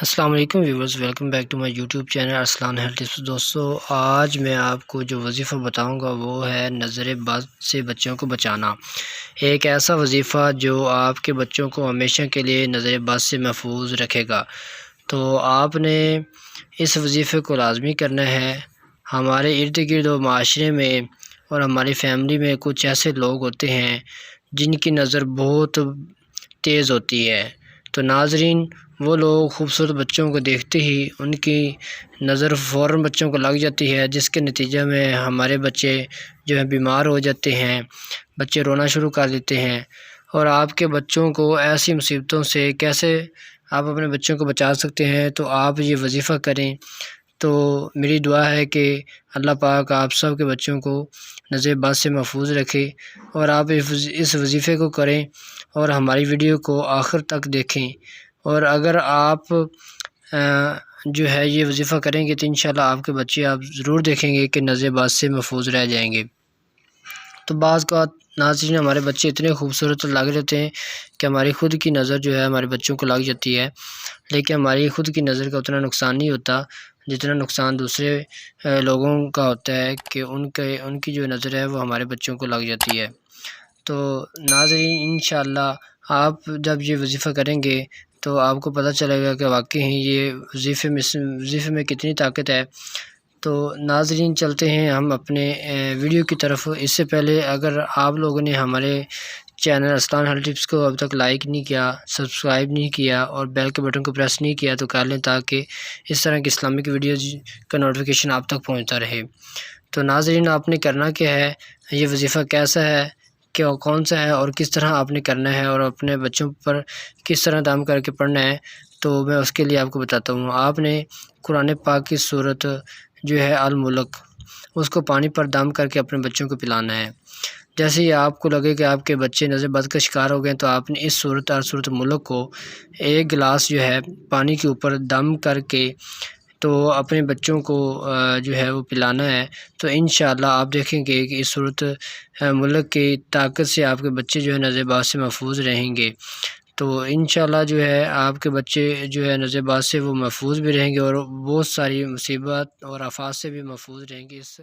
السلام علیکم viewers, welcome back to my YouTube channel Arslan health tips. دوستو، آج میں آپ کو جو وظیفہ بتاؤں گا وہ ہے نظر بد سے بچوں کو بچانا۔ ایک ایسا وظیفہ جو آپ کے بچوں کو ہمیشہ کے لیے نظر بد سے محفوظ رکھے گا۔ تو آپ نے اس وظیفے کو لازمی کرنا ہے۔ ہمارے ارد گرد و معاشرے میں اور ہماری فیملی میں کچھ ایسے لوگ ہوتے ہیں جن کی نظر بہت تیز ہوتی ہے۔ تو ناظرین، وہ لوگ خوبصورت بچوں کو دیکھتے ہی ان کی نظر فوراً بچوں کو لگ جاتی ہے، جس کے نتیجے میں ہمارے بچے جو ہیں بیمار ہو جاتے ہیں، بچے رونا شروع کر دیتے ہیں۔ اور آپ کے بچوں کو ایسی مصیبتوں سے کیسے آپ اپنے بچوں کو بچا سکتے ہیں، تو آپ یہ وظیفہ کریں۔ تو میری دعا ہے کہ اللہ پاک آپ سب کے بچوں کو نظر بد سے محفوظ رکھے، اور آپ اس وظیفے کو کریں اور ہماری ویڈیو کو آخر تک دیکھیں۔ اور اگر آپ جو ہے یہ وظیفہ کریں گے تو انشاءاللہ آپ کے بچے آپ ضرور دیکھیں گے کہ نظر بد سے محفوظ رہ جائیں گے۔ تو بعض اوقات ناظرین، ہمارے بچے اتنے خوبصورت لگ رہتے ہیں کہ ہماری خود کی نظر جو ہے ہمارے بچوں کو لگ جاتی ہے، لیکن ہماری خود کی نظر کا اتنا نقصان نہیں ہوتا جتنا نقصان دوسرے لوگوں کا ہوتا ہے کہ ان کی جو نظر ہے وہ ہمارے بچوں کو لگ جاتی ہے۔ تو ناظرین، انشاءاللہ آپ جب یہ وظیفہ کریں گے تو آپ کو پتہ چلے گا کہ واقعی یہ وظیفے میں کتنی طاقت ہے۔ تو ناظرین، چلتے ہیں ہم اپنے ویڈیو کی طرف۔ اس سے پہلے اگر آپ لوگوں نے ہمارے چینل ارسلان ہیلتھ ٹپس کو اب تک لائک نہیں کیا، سبسکرائب نہیں کیا اور بیل کے بٹن کو پریس نہیں کیا تو کر لیں، تاکہ اس طرح کی اسلامک ویڈیوز کا نوٹیفیکیشن آپ تک پہنچتا رہے۔ تو ناظرین، آپ نے کرنا کیا ہے، یہ وظیفہ کیسا ہے، کون سا ہے اور کس طرح آپ نے کرنا ہے، اور اپنے بچوں پر کس طرح دم کر کے پڑھنا ہے، تو میں اس کے لیے آپ کو بتاتا ہوں۔ آپ نے قرآن پاک کی سورت جو ہے الملک، اس کو پانی پر دم کر کے اپنے بچوں کو پلانا ہے۔ جیسے ہی آپ کو لگے کہ آپ کے بچے نظر بد کا شکار ہو گئے تو آپ نے اس سورت ملک کو ایک گلاس جو ہے پانی کے اوپر دم کر کے تو اپنے بچوں کو جو ہے وہ پلانا ہے۔ تو انشاءاللہ آپ دیکھیں گے کہ اس صورت ملک کی طاقت سے آپ کے بچے جو ہے نظر بد سے محفوظ رہیں گے۔ تو انشاءاللہ جو ہے آپ کے بچے جو ہے نظر بد سے وہ محفوظ بھی رہیں گے، اور بہت ساری مصیبت اور آفات سے بھی محفوظ رہیں گے اس